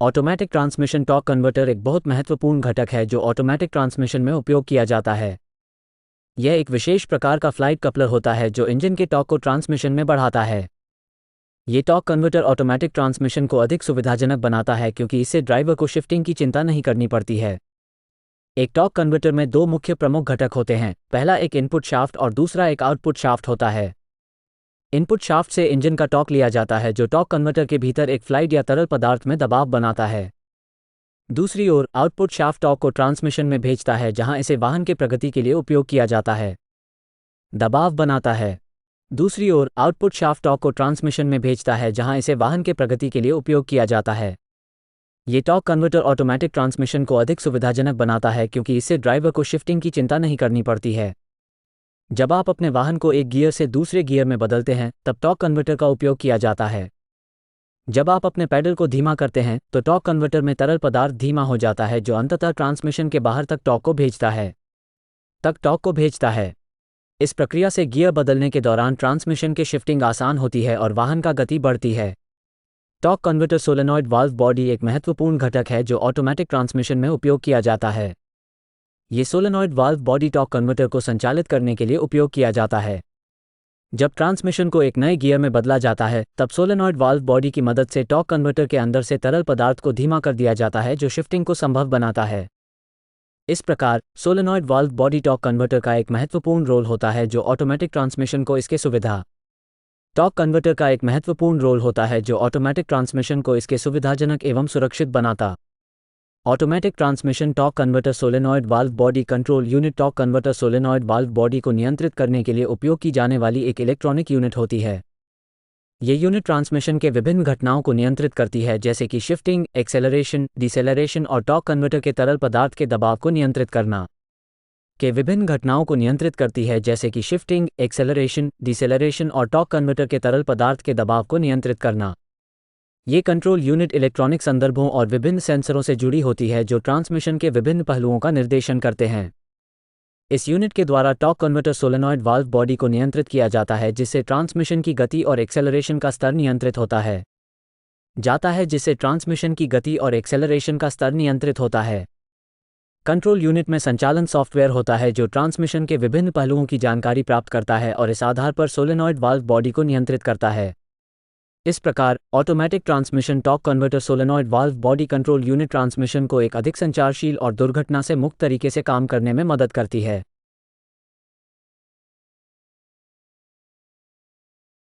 Automatic transmission torque converter एक बहुत महत्वपूर्ण घटक है जो ऑटोमैटिक ट्रांसमिशन में उपयोग किया जाता है। यह एक विशेष प्रकार का फ्लाइट कपलर होता है जो इंजन के टॉर्क को ट्रांसमिशन में बढ़ाता है। ये टॉर्क कन्वर्टर ऑटोमैटिक ट्रांसमिशन को अधिक सुविधाजनक बनाता है क्योंकि इससे ड्राइवर को शिफ्टिंग की चिंता नहीं करनी पड़ती है। एक टॉर्क कन्वर्टर में दो मुख्य प्रमुख घटक होते हैं, पहला एक इनपुट शाफ्ट और दूसरा एक आउटपुट शाफ्ट होता है। इनपुट शाफ्ट से इंजन का टॉर्क लिया जाता है जो टॉर्क कन्वर्टर के भीतर एक फ्लाइट या तरल पदार्थ में दबाव बनाता है। दूसरी ओर आउटपुट शाफ्ट टॉर्क को ट्रांसमिशन में भेजता है जहां इसे वाहन के प्रगति के लिए उपयोग किया जाता है। दबाव बनाता है। दूसरी ओर आउटपुट शाफ्ट टॉर्क को ट्रांसमिशन में भेजता है जहां इसे वाहन के प्रगति के लिए उपयोग किया जाता है। ये टॉर्क कन्वर्टर ऑटोमैटिक ट्रांसमिशन को अधिक सुविधाजनक बनाता है क्योंकि इससे ड्राइवर को शिफ्टिंग की चिंता नहीं करनी पड़ती है। जब आप अपने वाहन को एक गियर से दूसरे गियर में बदलते हैं तब टॉर्क कन्वर्टर का उपयोग किया जाता है। जब आप अपने पैडल को धीमा करते हैं तो टॉर्क कन्वर्टर में तरल पदार्थ धीमा हो जाता है जो अंततः ट्रांसमिशन के बाहर तक टॉर्क को भेजता है। इस प्रक्रिया से गियर बदलने के दौरान ट्रांसमिशन के शिफ्टिंग आसान होती है और वाहन का गति बढ़ती है। Torque converter solenoid valve body एक महत्वपूर्ण घटक है जो ऑटोमैटिक ट्रांसमिशन में उपयोग किया जाता है। ये solenoid valve body torque converter को संचालित करने के लिए उपयोग किया जाता है। जब ट्रांसमिशन को एक नए गियर में बदला जाता है तब सोलेनॉइड वाल्व बॉडी की मदद से टॉर्क कन्वर्टर के अंदर से तरल पदार्थ को धीमा कर दिया जाता है जो शिफ्टिंग को संभव बनाता है। इस प्रकार solenoid valve body torque converter का एक महत्वपूर्ण रोल होता है जो ऑटोमैटिक ट्रांसमिशन को इसके सुविधाजनक एवं सुरक्षित बनाता। Automatic transmission torque converter solenoid valve body control unit torque converter solenoid valve body को नियंत्रित करने के लिए उपयोग की जाने वाली एक इलेक्ट्रॉनिक यूनिट होती है। ये यूनिट ट्रांसमिशन के विभिन्न घटनाओं को नियंत्रित करती है जैसे कि शिफ्टिंग, एक्सेलरेशन, डिसेलरेशन और टॉर्क कन्वर्टर के तरल पदार्थ के दबाव को नियंत्रित करना। ये कंट्रोल यूनिट इलेक्ट्रॉनिक संदर्भों और विभिन्न सेंसरों से जुड़ी होती है जो ट्रांसमिशन के विभिन्न पहलुओं का निर्देशन करते हैं। इस यूनिट के द्वारा torque converter solenoid valve body को नियंत्रित किया जाता है जिससे ट्रांसमिशन की गति और एक्सेलरेशन का स्तर नियंत्रित होता है। कंट्रोल यूनिट में संचालन सॉफ्टवेयर होता है जो ट्रांसमिशन के विभिन्न पहलुओं की जानकारी प्राप्त करता है और इस आधार पर सोलेनॉइड वाल्व बॉडी को नियंत्रित करता है। इस प्रकार automatic transmission torque converter solenoid valve body control unit transmission को एक अधिक संचारशील और दुर्घटना से मुक्त तरीके से काम करने में मदद करती है।